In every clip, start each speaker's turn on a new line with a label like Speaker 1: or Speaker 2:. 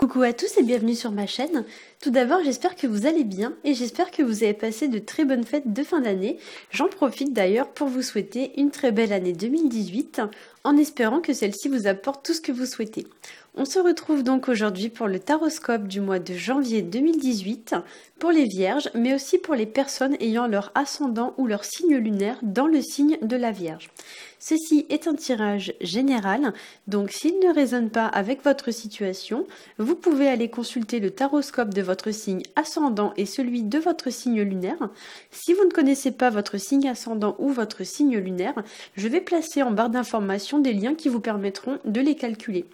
Speaker 1: Coucou à tous et bienvenue sur ma chaîne. Tout d'abord, j'espère que vous allez bien et j'espère que vous avez passé de très bonnes fêtes de fin d'année. J'en profite d'ailleurs pour vous souhaiter une très belle année 2018 en espérant que celle-ci vous apporte tout ce que vous souhaitez. On se retrouve donc aujourd'hui pour le taroscope du mois de janvier 2018 pour les vierges mais aussi pour les personnes ayant leur ascendant ou leur signe lunaire dans le signe de la Vierge. Ceci est un tirage général, donc s'il ne résonne pas avec votre situation, vous pouvez aller consulter le taroscope de votre signe ascendant et celui de votre signe lunaire. Si vous ne connaissez pas votre signe ascendant ou votre signe lunaire, je vais placer en barre d'information des liens qui vous permettront de les calculer.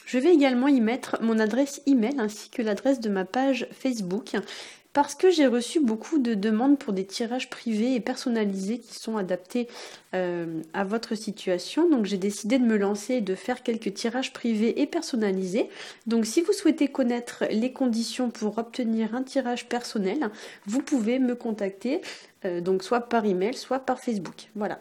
Speaker 1: Je vais également y mettre mon adresse email ainsi que l'adresse de ma page Facebook parce que j'ai reçu beaucoup de demandes pour des tirages privés et personnalisés qui sont adaptés à votre situation. Donc j'ai décidé de me lancer et de faire quelques tirages privés et personnalisés. Donc si vous souhaitez connaître les conditions pour obtenir un tirage personnel, vous pouvez me contacter donc soit par email, soit par Facebook. Voilà.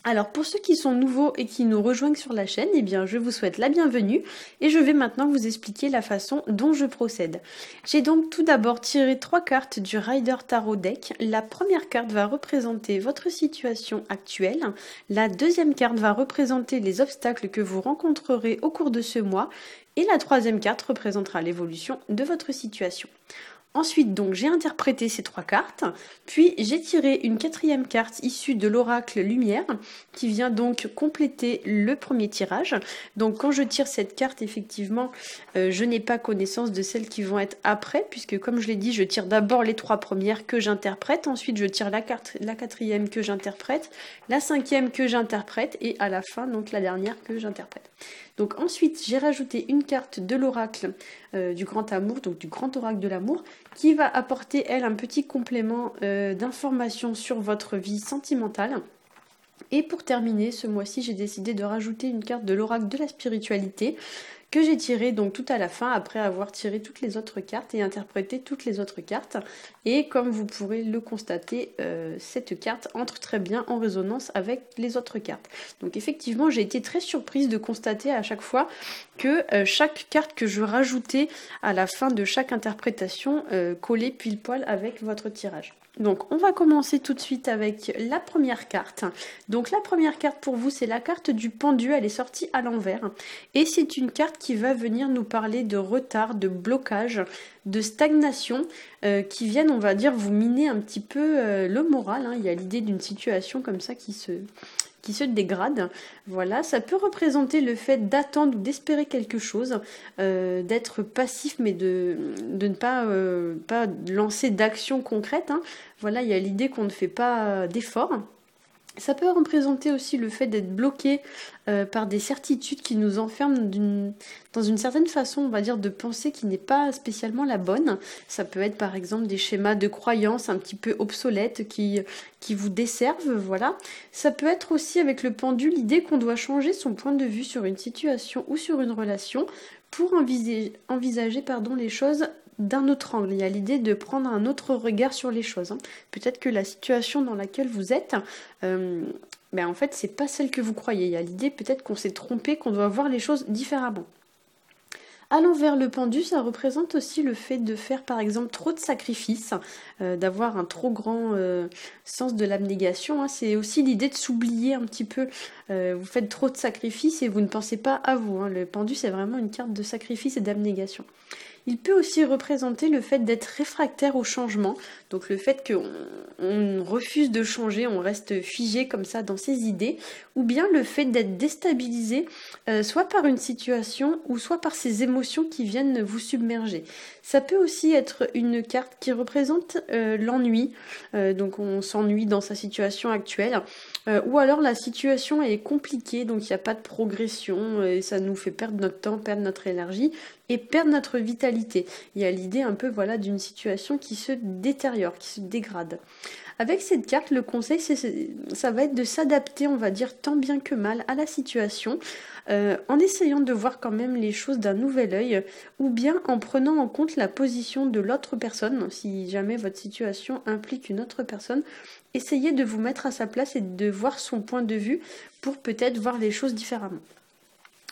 Speaker 1: Alors pour ceux qui sont nouveaux et qui nous rejoignent sur la chaîne, eh bien je vous souhaite la bienvenue et je vais maintenant vous expliquer la façon dont je procède. J'ai donc tout d'abord tiré 3 cartes du Rider Tarot Deck. La première carte va représenter votre situation actuelle, la deuxième carte va représenter les obstacles que vous rencontrerez au cours de ce mois et la troisième carte représentera l'évolution de votre situation. Ensuite, donc, j'ai interprété ces 3 cartes, puis j'ai tiré une 4e carte issue de l'oracle Lumière, qui vient donc compléter le premier tirage. Donc, quand je tire cette carte, effectivement, je n'ai pas connaissance de celles qui vont être après, puisque comme je l'ai dit, je tire d'abord les 3 premières que j'interprète, ensuite je tire la 4e que j'interprète, la 5e que j'interprète, et à la fin, donc la dernière que j'interprète. Donc ensuite, j'ai rajouté une carte de l'oracle du grand amour, donc du grand oracle de l'amour, qui va apporter, elle, un petit complément d'informations sur votre vie sentimentale. Et pour terminer, ce mois-ci, j'ai décidé de rajouter une carte de l'oracle de la spiritualité que j'ai tirée donc tout à la fin après avoir tiré toutes les autres cartes et interprété toutes les autres cartes. Et comme vous pourrez le constater, cette carte entre très bien en résonance avec les autres cartes. Donc effectivement, j'ai été très surprise de constater à chaque fois que chaque carte que je rajoutais à la fin de chaque interprétation collait pile poil avec votre tirage. Donc on va commencer tout de suite avec la première carte. Donc la première carte pour vous, c'est la carte du pendu, elle est sortie à l'envers. Et c'est une carte qui va venir nous parler de retard, de blocage, de stagnation, qui viennent, on va dire, vous miner un petit peu le moral. Il y a l'idée d'une situation comme ça qui se dégrade. Voilà, ça peut représenter le fait d'attendre ou d'espérer quelque chose, d'être passif mais de ne pas lancer d'action concrète. Voilà, il y a l'idée qu'on ne fait pas d'efforts. Ça peut représenter aussi le fait d'être bloqué par des certitudes qui nous enferment dans une certaine façon, on va dire, de penser qui n'est pas spécialement la bonne. Ça peut être par exemple des schémas de croyances un petit peu obsolètes qui vous desservent, voilà. Ça peut être aussi avec le pendu l'idée qu'on doit changer son point de vue sur une situation ou sur une relation pour envisager les choses d'un autre angle. Il y a l'idée de prendre un autre regard sur les choses. Peut-être que la situation dans laquelle vous êtes, en fait, c'est pas celle que vous croyez. Il y a l'idée peut-être qu'on s'est trompé, qu'on doit voir les choses différemment. À l'envers, le pendu, ça représente aussi le fait de faire par exemple trop de sacrifices, d'avoir un trop grand sens de l'abnégation. C'est aussi l'idée de s'oublier un petit peu. Vous faites trop de sacrifices et vous ne pensez pas à vous. Le pendu, c'est vraiment une carte de sacrifice et d'abnégation. Il peut aussi représenter le fait d'être réfractaire au changement, donc le fait qu'on refuse de changer, on reste figé comme ça dans ses idées, ou bien le fait d'être déstabilisé, soit par une situation ou soit par ses émotions qui viennent vous submerger. Ça peut aussi être une carte qui représente l'ennui, donc on s'ennuie dans sa situation actuelle, ou alors la situation est compliquée, donc il n'y a pas de progression, et ça nous fait perdre notre temps, perdre notre énergie, et perdre notre vitalité. Il y a l'idée un peu d'une situation qui se détériore, qui se dégrade. Avec cette carte, le conseil, ça va être de s'adapter, on va dire, tant bien que mal à la situation, en essayant de voir quand même les choses d'un nouvel œil, ou bien en prenant en compte la position de l'autre personne. Si jamais votre situation implique une autre personne, essayez de vous mettre à sa place et de voir son point de vue pour peut-être voir les choses différemment.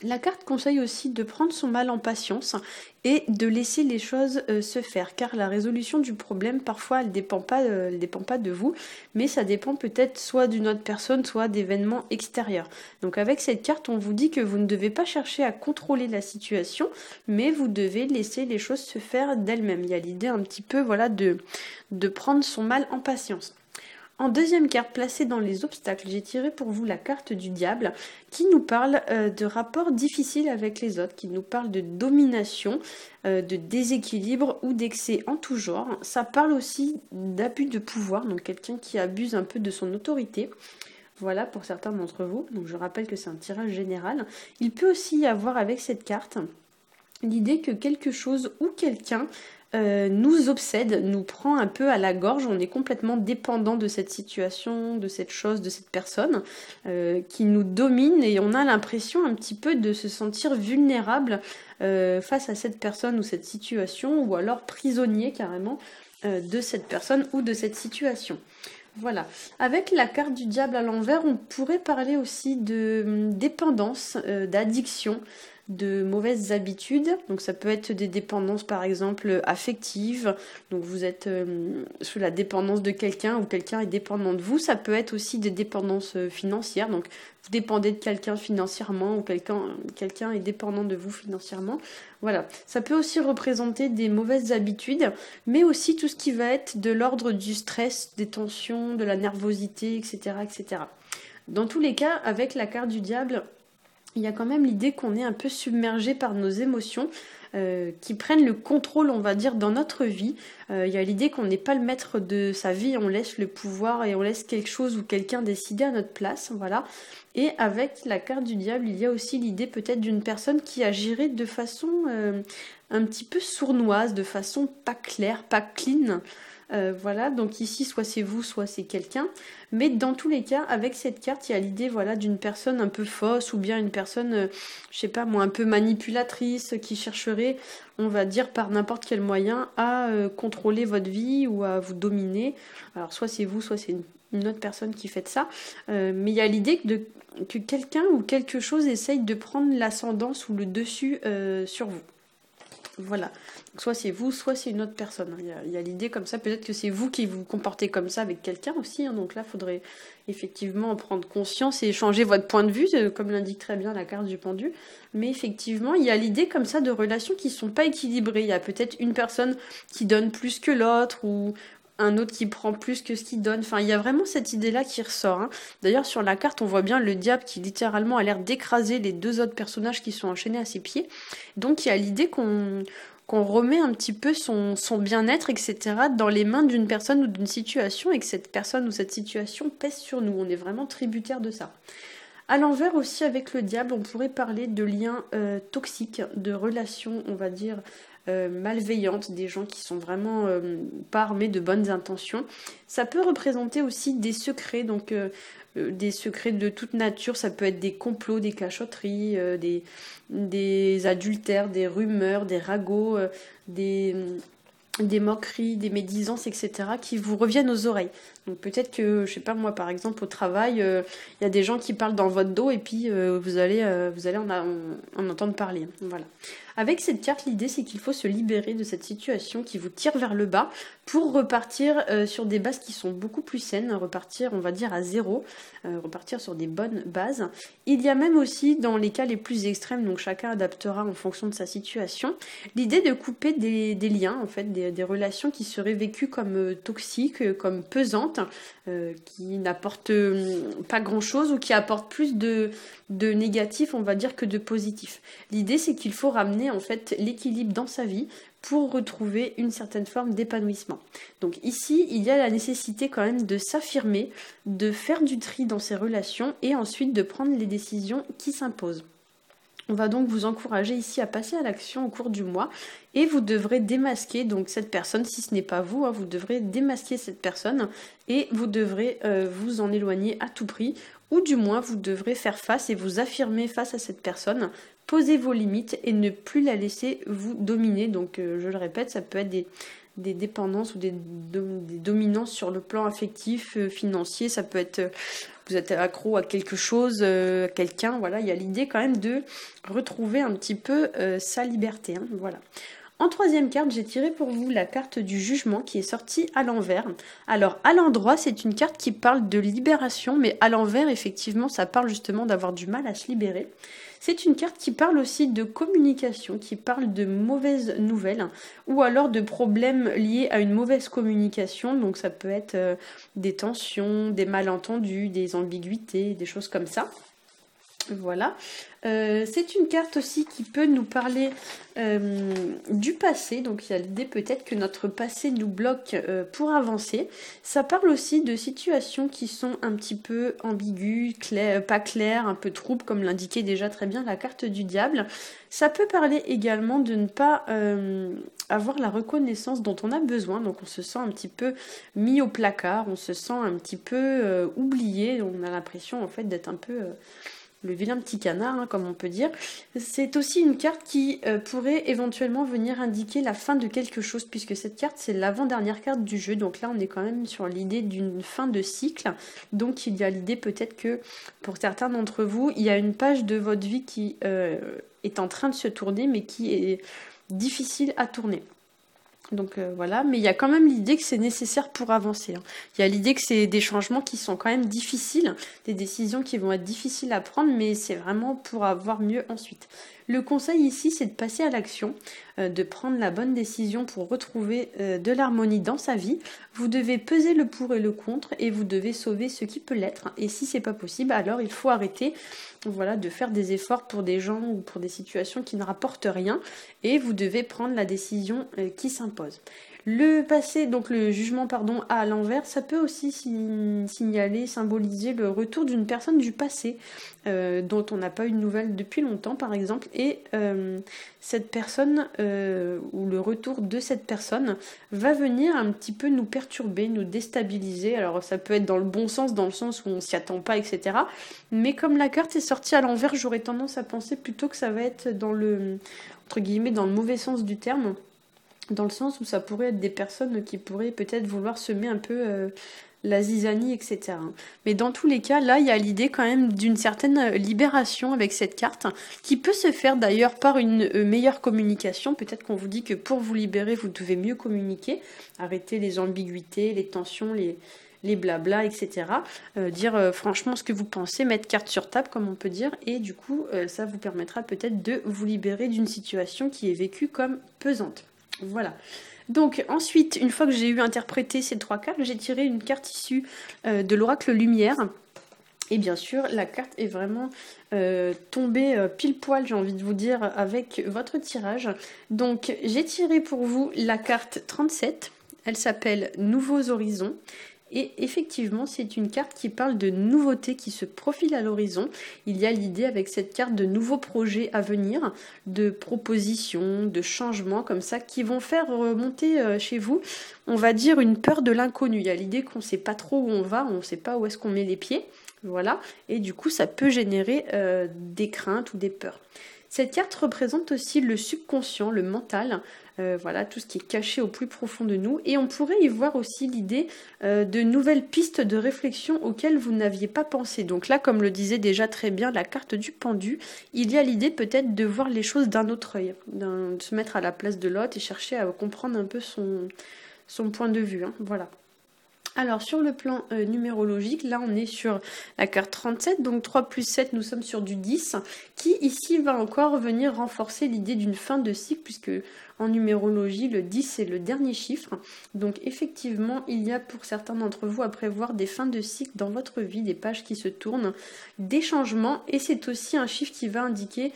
Speaker 1: La carte conseille aussi de prendre son mal en patience et de laisser les choses se faire, car la résolution du problème, parfois, elle dépend pas de vous, mais ça dépend peut-être soit d'une autre personne, soit d'événements extérieurs. Donc avec cette carte, on vous dit que vous ne devez pas chercher à contrôler la situation, mais vous devez laisser les choses se faire d'elles-mêmes. Il y a l'idée un petit peu, voilà, de prendre son mal en patience. En deuxième carte placée dans les obstacles, j'ai tiré pour vous la carte du diable qui nous parle de rapports difficiles avec les autres, qui nous parle de domination, de déséquilibre ou d'excès en tout genre. Ça parle aussi d'abus de pouvoir, donc quelqu'un qui abuse un peu de son autorité. Voilà pour certains d'entre vous. Donc je rappelle que c'est un tirage général. Il peut aussi y avoir avec cette carte l'idée que quelque chose ou quelqu'un nous obsède, nous prend un peu à la gorge, on est complètement dépendant de cette situation, de cette chose, de cette personne qui nous domine et on a l'impression un petit peu de se sentir vulnérable face à cette personne ou cette situation ou alors prisonnier carrément de cette personne ou de cette situation. Voilà. Avec la carte du diable à l'envers, on pourrait parler aussi de dépendance, d'addiction, de mauvaises habitudes. Donc ça peut être des dépendances par exemple affectives. Donc vous êtes sous la dépendance de quelqu'un ou quelqu'un est dépendant de vous. Ça peut être aussi des dépendances financières. Donc vous dépendez de quelqu'un financièrement ou quelqu'un est dépendant de vous financièrement. Voilà. Ça peut aussi représenter des mauvaises habitudes, mais aussi tout ce qui va être de l'ordre du stress, des tensions, de la nervosité, etc., etc. Dans tous les cas, avec la carte du diable, il y a quand même l'idée qu'on est un peu submergé par nos émotions qui prennent le contrôle, on va dire, dans notre vie. Il y a l'idée qu'on n'est pas le maître de sa vie, on laisse le pouvoir et on laisse quelque chose ou quelqu'un décider à notre place, voilà. Et avec la carte du diable, il y a aussi l'idée peut-être d'une personne qui agirait de façon un petit peu sournoise, de façon pas claire, pas clean. Voilà, donc ici, soit c'est vous, soit c'est quelqu'un. Mais dans tous les cas, avec cette carte, il y a l'idée voilà, d'une personne un peu fausse ou bien une personne, je sais pas moi, un peu manipulatrice qui chercherait, on va dire, par n'importe quel moyen à contrôler votre vie ou à vous dominer. Alors, soit c'est vous, soit c'est une autre personne qui fait ça. Mais il y a l'idée que quelqu'un ou quelque chose essaye de prendre l'ascendance ou le dessus sur vous. Voilà. Soit c'est vous, soit c'est une autre personne. Il y a l'idée comme ça, peut-être que c'est vous qui vous comportez comme ça avec quelqu'un aussi. Donc là, il faudrait effectivement en prendre conscience et changer votre point de vue, comme l'indique très bien la carte du pendu. Mais effectivement, il y a l'idée comme ça de relations qui ne sont pas équilibrées. Il y a peut-être une personne qui donne plus que l'autre ou un autre qui prend plus que ce qu'il donne. Enfin, il y a vraiment cette idée-là qui ressort. Hein. D'ailleurs, sur la carte, on voit bien le diable qui littéralement a l'air d'écraser les deux autres personnages qui sont enchaînés à ses pieds. Donc, il y a l'idée qu'on remet un petit peu son bien-être, etc., dans les mains d'une personne ou d'une situation et que cette personne ou cette situation pèse sur nous. On est vraiment tributaire de ça. À l'envers aussi, avec le diable, on pourrait parler de liens toxiques, de relations, on va dire, malveillantes, des gens qui sont vraiment pas armés de bonnes intentions. Ça peut représenter aussi des secrets, donc des secrets de toute nature. Ça peut être des complots, des cachotteries, des adultères, des rumeurs, des ragots, des moqueries, des médisances, etc. qui vous reviennent aux oreilles. Donc peut-être que, je sais pas moi, par exemple au travail, il y a des gens qui parlent dans votre dos et puis vous allez en entendre parler. Voilà. Avec cette carte, l'idée c'est qu'il faut se libérer de cette situation qui vous tire vers le bas pour repartir sur des bases qui sont beaucoup plus saines, repartir on va dire à zéro, repartir sur des bonnes bases. Il y a même aussi dans les cas les plus extrêmes, donc chacun adaptera en fonction de sa situation, l'idée de couper des liens, en fait, des relations qui seraient vécues comme toxiques, comme pesantes, qui n'apportent pas grand-chose ou qui apportent plus de négatif, on va dire, que de positif. L'idée, c'est qu'il faut ramener en fait l'équilibre dans sa vie pour retrouver une certaine forme d'épanouissement. Donc ici, il y a la nécessité quand même de s'affirmer, de faire du tri dans ses relations et ensuite de prendre les décisions qui s'imposent. On va donc vous encourager ici à passer à l'action au cours du mois et vous devrez démasquer donc cette personne, si ce n'est pas vous, hein, vous devrez démasquer cette personne et vous devrez vous en éloigner à tout prix ou du moins vous devrez faire face et vous affirmer face à cette personne, poser vos limites et ne plus la laisser vous dominer. Donc je le répète, ça peut être des dépendances ou des dominances sur le plan affectif, financier, ça peut être vous êtes accro à quelque chose, à quelqu'un, voilà, il y a l'idée quand même de retrouver un petit peu sa liberté, hein, voilà. En troisième carte, j'ai tiré pour vous la carte du jugement qui est sortie à l'envers. Alors à l'endroit, c'est une carte qui parle de libération, mais à l'envers, effectivement, ça parle justement d'avoir du mal à se libérer. C'est une carte qui parle aussi de communication, qui parle de mauvaises nouvelles, ou alors de problèmes liés à une mauvaise communication. Donc ça peut être des tensions, des malentendus, des ambiguïtés, des choses comme ça. Voilà. C'est une carte aussi qui peut nous parler du passé. Donc il y a l'idée peut-être que notre passé nous bloque pour avancer. Ça parle aussi de situations qui sont un petit peu ambiguës, pas claires, un peu troubles, comme l'indiquait déjà très bien la carte du diable. Ça peut parler également de ne pas avoir la reconnaissance dont on a besoin. Donc on se sent un petit peu mis au placard, on se sent un petit peu oublié. On a l'impression en fait d'être un peu... le vilain petit canard, hein, comme on peut dire. C'est aussi une carte qui pourrait éventuellement venir indiquer la fin de quelque chose, puisque cette carte, c'est l'avant-dernière carte du jeu. Donc là, on est quand même sur l'idée d'une fin de cycle. Donc il y a l'idée peut-être que, pour certains d'entre vous, il y a une page de votre vie qui est en train de se tourner, mais qui est difficile à tourner. Donc voilà, mais il y a quand même l'idée que c'est nécessaire pour avancer, hein. Il y a l'idée que c'est des changements qui sont quand même difficiles, des décisions qui vont être difficiles à prendre, mais c'est vraiment pour avoir mieux ensuite. Le conseil ici, c'est de passer à l'action, de prendre la bonne décision pour retrouver de l'harmonie dans sa vie. Vous devez peser le pour et le contre et vous devez sauver ce qui peut l'être. Et si c'est pas possible, alors il faut arrêter, voilà, de faire des efforts pour des gens ou pour des situations qui ne rapportent rien et vous devez prendre la décision qui s'impose. Le passé, donc le jugement, pardon, à l'envers, ça peut aussi signaler, symboliser le retour d'une personne du passé dont on n'a pas eu de nouvelles depuis longtemps, par exemple, et cette personne ou le retour de cette personne va venir un petit peu nous perturber, nous déstabiliser. Alors ça peut être dans le bon sens, dans le sens où on s'y attend pas, etc. Mais comme la carte est sortie à l'envers, j'aurais tendance à penser plutôt que ça va être dans le, entre guillemets, dans le mauvais sens du terme. Dans le sens où ça pourrait être des personnes qui pourraient peut-être vouloir semer un peu la zizanie, etc. Mais dans tous les cas, là, il y a l'idée quand même d'une certaine libération avec cette carte, qui peut se faire d'ailleurs par une meilleure communication. Peut-être qu'on vous dit que pour vous libérer, vous devez mieux communiquer, arrêter les ambiguïtés, les tensions, les blabla, etc. Dire franchement ce que vous pensez, mettre carte sur table, comme on peut dire, et du coup, ça vous permettra peut-être de vous libérer d'une situation qui est vécue comme pesante. Voilà. Donc ensuite, une fois que j'ai eu interprété ces trois cartes, j'ai tiré une carte issue de l'oracle Lumière. Et bien sûr, la carte est vraiment tombée pile poil, j'ai envie de vous dire, avec votre tirage. Donc j'ai tiré pour vous la carte 37. Elle s'appelle Nouveaux Horizons. Et effectivement, c'est une carte qui parle de nouveautés qui se profilent à l'horizon. Il y a l'idée avec cette carte de nouveaux projets à venir, de propositions, de changements comme ça, qui vont faire remonter chez vous, on va dire, une peur de l'inconnu. Il y a l'idée qu'on ne sait pas trop où on va, on ne sait pas où est-ce qu'on met les pieds. Voilà. Et du coup, ça peut générer des craintes ou des peurs. Cette carte représente aussi le subconscient, le mental, voilà, tout ce qui est caché au plus profond de nous. Et on pourrait y voir aussi l'idée de nouvelles pistes de réflexion auxquelles vous n'aviez pas pensé. Donc là, comme le disait déjà très bien la carte du pendu, il y a l'idée peut-être de voir les choses d'un autre œil, de se mettre à la place de l'autre et chercher à comprendre un peu son point de vue, hein, voilà. Alors sur le plan numérologique, là on est sur la carte 37, donc 3 plus 7, nous sommes sur du 10, qui ici va encore venir renforcer l'idée d'une fin de cycle, puisque en numérologie, le 10 c'est le dernier chiffre. Donc effectivement, il y a pour certains d'entre vous à prévoir des fins de cycle dans votre vie, des pages qui se tournent, des changements, et c'est aussi un chiffre qui va indiquer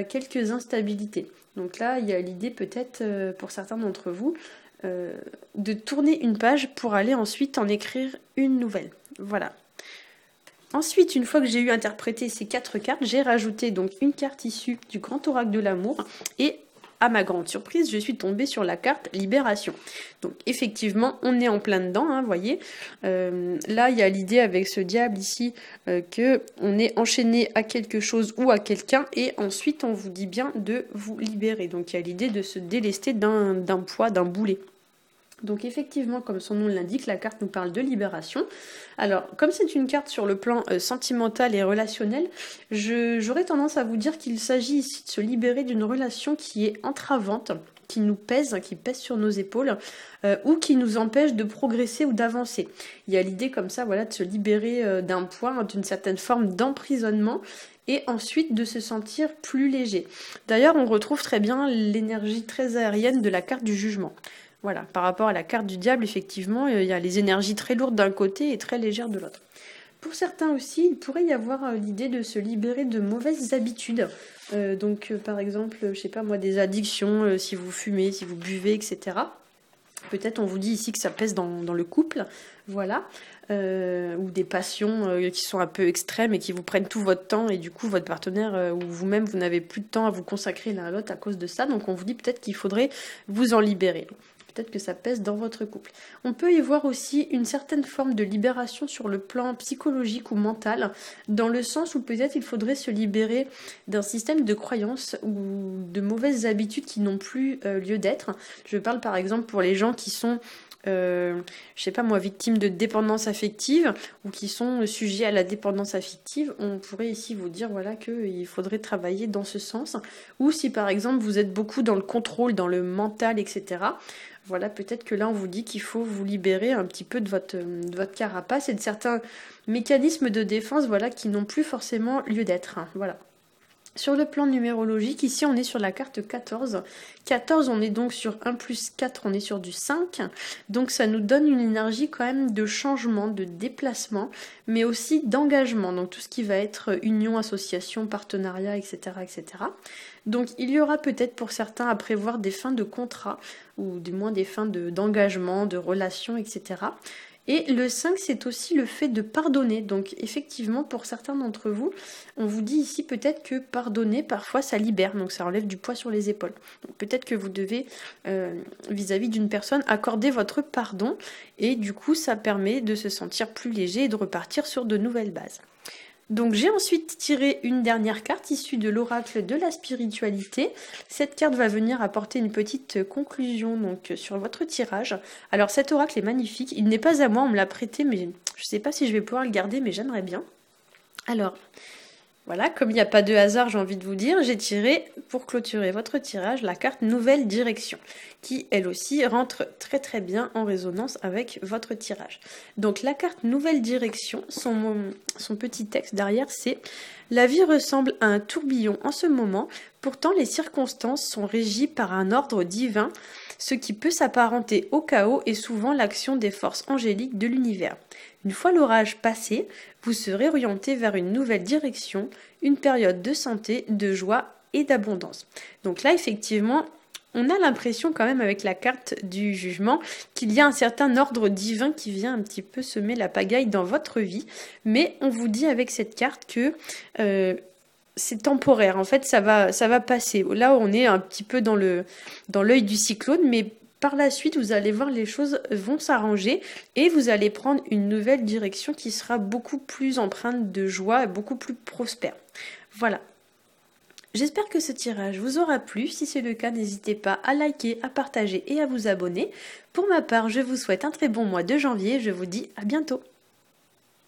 Speaker 1: quelques instabilités. Donc là, il y a l'idée peut-être pour certains d'entre vous, de tourner une page pour aller ensuite en écrire une nouvelle. Voilà. Ensuite, une fois que j'ai eu interprété ces 4 cartes, j'ai rajouté donc une carte issue du Grand Oracle de l'amour et à ma grande surprise, je suis tombée sur la carte Libération. Donc effectivement, on est en plein dedans, hein, voyez. Là, il y a l'idée avec ce diable ici que on est enchaîné à quelque chose ou à quelqu'un et ensuite on vous dit bien de vous libérer. Donc il y a l'idée de se délester d'un poids, d'un boulet. Donc effectivement, comme son nom l'indique, la carte nous parle de libération. Alors, comme c'est une carte sur le plan sentimental et relationnel, j'aurais tendance à vous dire qu'il s'agit ici de se libérer d'une relation qui est entravante, qui nous pèse, qui pèse sur nos épaules, ou qui nous empêche de progresser ou d'avancer. Il y a l'idée comme ça, voilà, de se libérer d'un poids, d'une certaine forme d'emprisonnement, et ensuite de se sentir plus léger. D'ailleurs, on retrouve très bien l'énergie très aérienne de la carte du jugement. Voilà, par rapport à la carte du diable, effectivement, il y a les énergies très lourdes d'un côté et très légères de l'autre. Pour certains aussi, il pourrait y avoir l'idée de se libérer de mauvaises habitudes. Par exemple, je sais pas moi, des addictions, si vous fumez, si vous buvez, etc. Peut-être on vous dit ici que ça pèse dans le couple, voilà. Ou des passions qui sont un peu extrêmes et qui vous prennent tout votre temps et du coup votre partenaire ou vous-même vous n'avez plus de temps à vous consacrer l'un à l'autre à cause de ça, donc on vous dit peut-être qu'il faudrait vous en libérer. Peut-être que ça pèse dans votre couple. On peut y voir aussi une certaine forme de libération sur le plan psychologique ou mental, dans le sens où peut-être il faudrait se libérer d'un système de croyances ou de mauvaises habitudes qui n'ont plus lieu d'être. Je parle par exemple pour les gens qui sont je sais pas moi, victimes de dépendance affective ou qui sont sujets à la dépendance affective, on pourrait ici vous dire voilà qu'il faudrait travailler dans ce sens. Ou si par exemple vous êtes beaucoup dans le contrôle, dans le mental, etc. Voilà, peut-être que là on vous dit qu'il faut vous libérer un petit peu de votre carapace et de certains mécanismes de défense, voilà, qui n'ont plus forcément lieu d'être. Voilà. Sur le plan numérologique, ici on est sur la carte 14. 14, on est donc sur 1 plus 4, on est sur du 5. Donc ça nous donne une énergie quand même de changement, de déplacement, mais aussi d'engagement. Donc tout ce qui va être union, association, partenariat, etc. etc. Donc il y aura peut-être pour certains à prévoir des fins de contrat, ou du moins des fins d'engagement, de relations, etc. Et le 5, c'est aussi le fait de pardonner. Donc effectivement, pour certains d'entre vous, on vous dit ici peut-être que pardonner, parfois, ça libère. Donc ça enlève du poids sur les épaules. Donc peut-être que vous devez, vis-à-vis d'une personne, accorder votre pardon. Et du coup, ça permet de se sentir plus léger et de repartir sur de nouvelles bases. Donc j'ai ensuite tiré une dernière carte issue de l'oracle de la spiritualité. Cette carte va venir apporter une petite conclusion donc sur votre tirage. Alors cet oracle est magnifique, il n'est pas à moi, on me l'a prêté mais je ne sais pas si je vais pouvoir le garder mais j'aimerais bien. Alors voilà, comme il n'y a pas de hasard, j'ai envie de vous dire, j'ai tiré, pour clôturer votre tirage, la carte Nouvelle Direction, qui, elle aussi, rentre très très bien en résonance avec votre tirage. Donc la carte Nouvelle Direction, son petit texte derrière, c'est « La vie ressemble à un tourbillon en ce moment, pourtant les circonstances sont régies par un ordre divin, ce qui peut s'apparenter au chaos est souvent l'action des forces angéliques de l'univers. Une fois l'orage passé, vous serez orienté vers une nouvelle direction, une période de santé, de joie et d'abondance. » Donc là, effectivement, on a l'impression quand même avec la carte du jugement qu'il y a un certain ordre divin qui vient un petit peu semer la pagaille dans votre vie. Mais on vous dit avec cette carte que c'est temporaire. En fait, ça va passer. Là, on est un petit peu dans l'œil du cyclone, mais par la suite, vous allez voir les choses vont s'arranger et vous allez prendre une nouvelle direction qui sera beaucoup plus empreinte de joie et beaucoup plus prospère. Voilà. J'espère que ce tirage vous aura plu. Si c'est le cas, n'hésitez pas à liker, à partager et à vous abonner. Pour ma part, je vous souhaite un très bon mois de janvier. Je vous dis à bientôt.